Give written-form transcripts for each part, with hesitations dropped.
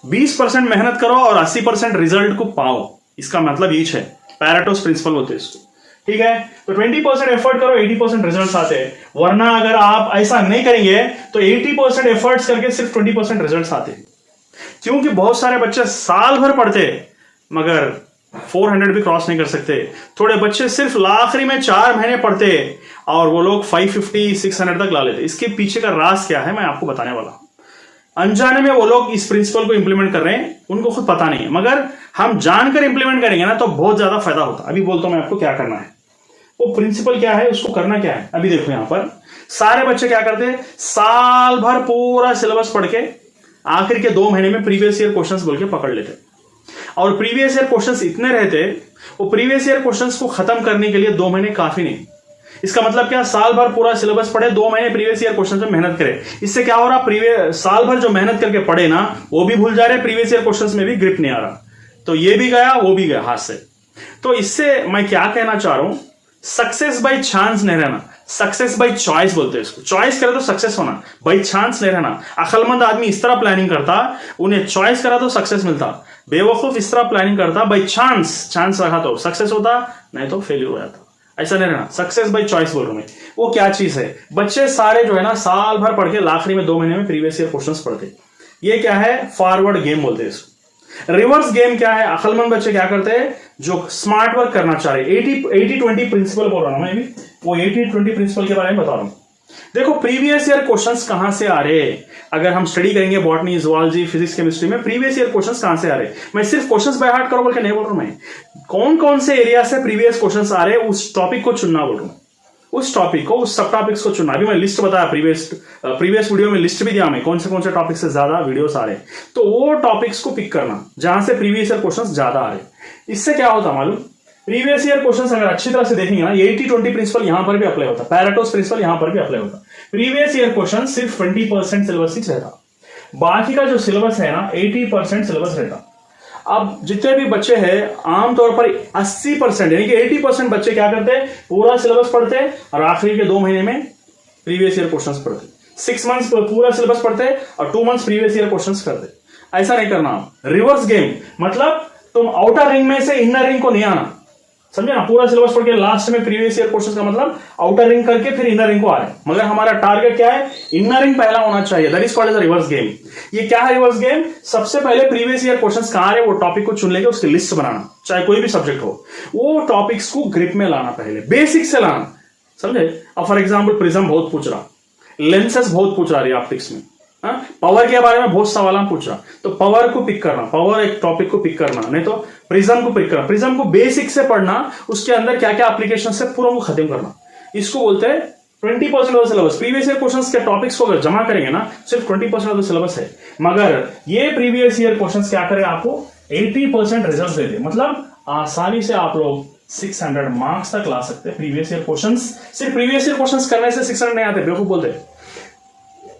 20% मेहनत करो और 80% रिजल्ट को पाओ, इसका मतलब ये है, पैरेटोस प्रिंसिपल होते हैं इसको, ठीक है। तो 20% एफर्ट करो, 80% रिजल्ट्स आते हैं, वरना अगर आप ऐसा नहीं करेंगे तो 80% एफर्ट्स करके सिर्फ 20% रिजल्ट्स आते हैं। क्योंकि बहुत सारे बच्चे साल भर पढ़ते मगर 400 भी क्रॉस नहीं कर सकते, थोड़े बच्चे सिर्फ आखिरी में 4 महीने पढ़ते और वो लोग 550 600 तक ला लेते। इसके पीछे का राज क्या है मैं आपको बताने वाला हूं। अनजाने में वो लोग इस प्रिंसिपल को इंप्लीमेंट कर रहे हैं, उनको खुद पता नहीं है, मगर हम जानकर इंप्लीमेंट करेंगे ना तो बहुत ज्यादा फायदा होता है। अभी बोलता हूं मैं आपको क्या करना है, वो प्रिंसिपल क्या है, उसको करना क्या है। अभी देखो यहां पर सारे बच्चे क्या करते हैं, साल भर पूरा सिलेबस पढ़ के आखिर के 2 महीने में प्रीवियस ईयर क्वेश्चंस बोल के पकड़ लेते, और प्रीवियस ईयर क्वेश्चंस इतने रहते, वो प्रीवियस ईयर क्वेश्चंस को खत्म करने के लिए 2 महीने काफी नहीं। इसका मतलब क्या, साल भर पूरा सिलेबस पढ़े, 2 महीने प्रीवियस ईयर क्वेश्चन में मेहनत करे। इससे क्या हो रहा, प्रीवियस साल भर जो मेहनत करके पढ़े ना वो भी भूल जा रहे, प्रीवियस ईयर क्वेश्चंस में भी ग्रिप नहीं आ रहा, तो ये भी गया वो भी गया हाथ से। तो इससे मैं क्या कहना चाह रहा हूं, सक्सेस बाय चांस नहीं रहना, सक्सेस बाय चॉइस बोलते हैं इसको। चॉइस करे तो सक्सेस होना, बाय चांस नहीं रहना। अक्लमंद आदमी इस तरह प्लानिंग करता, उन्हें चॉइस करा तो सक्सेस मिलता। बेवकूफ इस तरह प्लानिंग करता, बाय चांस चांस रखा तो सक्सेस होता, नहीं तो फेल्यूर हो जाता। ऐसा नहीं रहना, सक्सेस बाय चॉइस बोल रहा हूं मैं। वो क्या चीज है, बच्चे सारे जो है ना साल भर पढ़ के आखिरी में 2 महीने में प्रीवियस ईयर क्वेश्चंस पढ़ते। ये क्या है, फॉरवर्ड गेम बोलते हैं इसको। रिवर्स गेम क्या है, अक्लमंद बच्चे क्या करते हैं, जो स्मार्ट वर्क करना चाह रहे, 80-20 प्रिंसिपल बोल रहा हूं मैं भी, वो 80-20 प्रिंसिपल के बारे में बता रहा हूं। देखो प्रीवियस ईयर क्वेश्चंस कहां से आ रहे हैं, अगर हम स्टडी करेंगे बॉटनी जूलॉजी फिजिक्स केमिस्ट्री में, प्रीवियस ईयर क्वेश्चंस कहां से आ रहे हैं। मैं सिर्फ क्वेश्चंस बाय हार्ट करो बोल के नहीं बोल रहा हूं, मैं कौन कौन से एरिया से प्रीवियस क्वेश्चंस आ रहे हैं उस टॉपिक को चुनना बोल रहा हूं, उस टॉपिक को, उस सब टॉपिक्स को चुनना। अभी मैं लिस्ट बताया, प्रीवियस वीडियो में लिस्ट भी दिया मैं, कौन से टॉपिक से ज्यादा वीडियोस आ रहे हैं, तो वो टॉपिक्स को पिक करना जहां से प्रीवियस ईयर क्वेश्चंस ज्यादा आ रहे हैं। इससे क्या होता मालूम, प्रीवियस ईयर क्वेश्चंस अगर अच्छी तरह से देखेंगे ना, 80-20 प्रिंसिपल यहां पर भी अप्लाई होता, पैरेटोस प्रिंसिपल यहां पर भी अप्लाई होता। प्रीवियस ईयर क्वेश्चन सिर्फ 20% सिलेबस ही रहता, बाकी का जो सिलेबस है ना 80% सिलेबस रहता। अब जितने भी बच्चे हैं आमतौर पर 80% यानी कि 80% बच्चे क्या करते हैं, पूरा सिलेबस पढ़ते हैं और आखिरी के 2 महीने में प्रीवियस ईयर क्वेश्चंस पढ़ते, 6 मंथ्स पूरा सिलेबस पढ़ते और 2 मंथ्स प्रीवियस ईयर क्वेश्चंस करते। ऐसा नहीं करना। रिवर्स गेम मतलब तुम आउटर रिंग में से इनर रिंग को नहीं आना, समझे ना, पूरा सिलेबस पढ़ के लास्ट में प्रीवियस ईयर क्वेश्चंस का मतलब आउटर रिंग करके फिर इनर रिंग को आ रहे हैं, मगर हमारा टारगेट क्या है, इनर रिंग पहला होना चाहिए। That is called as reverse game. ये क्या है रिवर्स गेम, सबसे पहले प्रीवियस ईयर क्वेश्चंस कहां आ रहे हैं वो टॉपिक को चुन लेके उसकी लिस्ट बनाना, चाहे कोई भी सब्जेक्ट हो, वो टॉपिक्स को ग्रिप में लाना, पहले बेसिक से लाना, समझे। अब फॉर एग्जाम्पल प्रिज्म बहुत पूछ रहा, लेंसेस बहुत पूछ रहा है ऑप्टिक्स में, पावर के बारे में बहुत सवाल पूछ रहा, तो पावर को पिक करना, पावर एक टॉपिक को पिक करना, नहीं तो प्रिज्म को पिक करना। प्रिज्म को बेसिक से पढ़ना, उसके अंदर क्या क्या एप्लीकेशन है पूरा को खत्म करना। इसको बोलते हैं 20% of syllabus. Previous year questions के टॉपिक्स को अगर जमा करेंगे ना सिर्फ 20% ऑफ सिलेबस है, मगर ये प्रीवियस ईयर क्वेश्चंस क्या करे, आपको 80% रिजल्ट देते, मतलब आसानी से आप लोग 600 मार्क्स तक ला सकते हैं प्रीवियस ईयर क्वेश्चंस। सिर्फ प्रीवियस ईयर क्वेश्चंस करने से 600 नहीं आते, बेवकूफ बोलते हैं।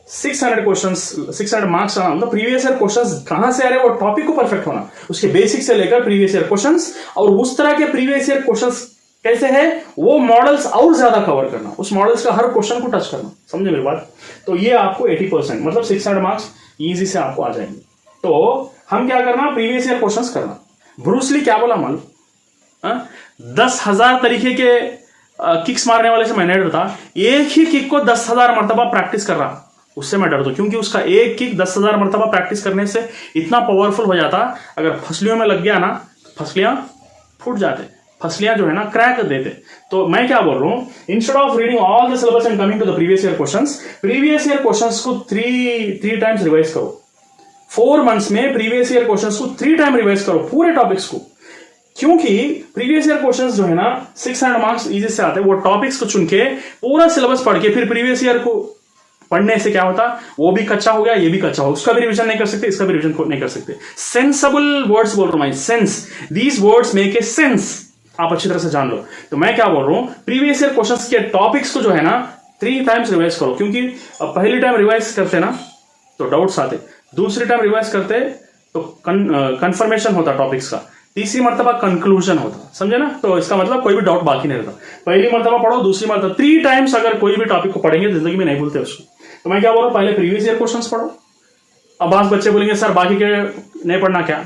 600 क्वेश्चंस, 600 मार्क्स आना मतलब प्रीवियस ईयर क्वेश्चंस कहां से आ रहे हैं, वो टॉपिक को परफेक्ट होना, उसके बेसिक से लेकर प्रीवियस ईयर क्वेश्चंस, और उस तरह के प्रीवियस ईयर क्वेश्चंस कैसे है वो मॉडल्स और ज्यादा कवर करना, उस मॉडल्स का हर क्वेश्चन को टच करना, समझे मेरी बात। तो ये आपको 80% मतलब 600 मार्क्स इजी से आपको आ जाएंगे। तो हम क्या करना, प्रीवियस ईयर क्वेश्चंस करना। ब्रूस ली क्या बोला मालूम, 10,000 तरीके के किक्स मारने वाले से मैं नहीं डरता, एक ही किक को 10,000 मरतबा प्रैक्टिस कर रहा, उससे मैं डरता हूं, क्योंकि उसका एक किक 10,000 मरतबा प्रैक्टिस करने से इतना पावरफुल हो जाता, अगर फसलियों में लग गया ना, फसलियां फूट जाते, फसलियां जो है ना क्रैक देते। तो मैं क्या बोल रहा हूं, instead of reading all the syllabus and coming to the previous year questions, previous year questions को 3 टाइम्स रिवाइज करो। 4 मंथ्स में प्रीवियस ईयर क्वेश्चंस को 3 टाइम रिवाइज करो, पूरे टॉपिक्स को, क्योंकि प्रीवियस ईयर क्वेश्चंस जो है ना 600 मार्क्स इजी से आते हैं। वो टॉपिक्स को चुन के पूरा सिलेबस पढ़ के फिर प्रीवियस ईयर को पढ़ने से क्या होता, वो भी कच्चा हो गया, ये भी कच्चा हो, उसका भी रिवीजन नहीं कर सकते, इसका भी रिवीजन नहीं कर सकते। सेंसेबल वर्ड्स बोल रहा हूं मैं, sense, these words make a sense, आप अच्छी तरह से जान लो। तो मैं क्या बोल रहा हूं, प्रीवियस ईयर क्वेश्चंस के टॉपिक्स को जो है ना 3 टाइम्स रिवाइज करो, क्योंकि पहली टाइम रिवाइज करते ना तो डाउट्स आते, दूसरी टाइम रिवाइज करते तो कंफर्मेशन होता टॉपिक्स का, तीसरी मर्तबा कंक्लूजन होता, समझे ना। तो इसका मतलब कोई भी डाउट बाकी नहीं रहता। पहली मर्तबा पढ़ो, दूसरी मर्तबा, 3 टाइम्स अगर कोई भी टॉपिक को पढ़ेंगे जिंदगी में नहीं भूलते उसको। तो मैं क्या बोल रहा हूं, पहले प्रीवियस ईयर क्वेश्चंस पढ़ो। अब आज बच्चे बोलेंगे सर बाकी के नहीं पढ़ना क्या?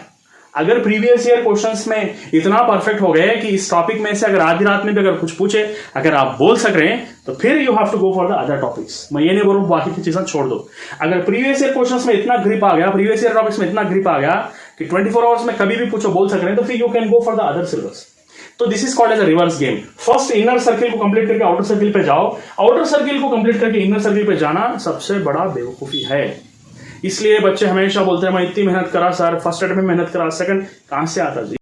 अगर प्रीवियस ईयर क्वेश्चंस में इतना परफेक्ट हो गए कि इस टॉपिक में से अगर आधी रात में भी अगर कुछ पूछे, अगर आप बोल सक रहे हैं, तो फिर you have to go for the other topics. मैं ये नहीं बोलूं बाकी की चीजें छोड़ दो। अगर प्रीवियस ईयर क्वेश्चंस में इतना ग्रिप आ गया, प्रीवियस ईयर टॉपिक्स में इतना ग्रिप आ गया कि 24 आवर्स में कभी भी पूछो बोल सक रहे हैं, तो फिर you can go for the other syllabus. तो this is called as a reverse game. First inner circle को कंप्लीट करके आउटर सर्किल पे जाओ, आउटर सर्किल को कंप्लीट करके इनर सर्किल पे जाना सबसे बड़ा बेवकूफी है। इसलिए बच्चे हमेशा बोलते हैं मैं इतनी मेहनत करा सर, फर्स्ट अटेम्प्ट में मेहनत करा, सेकंड कहां से आता जी?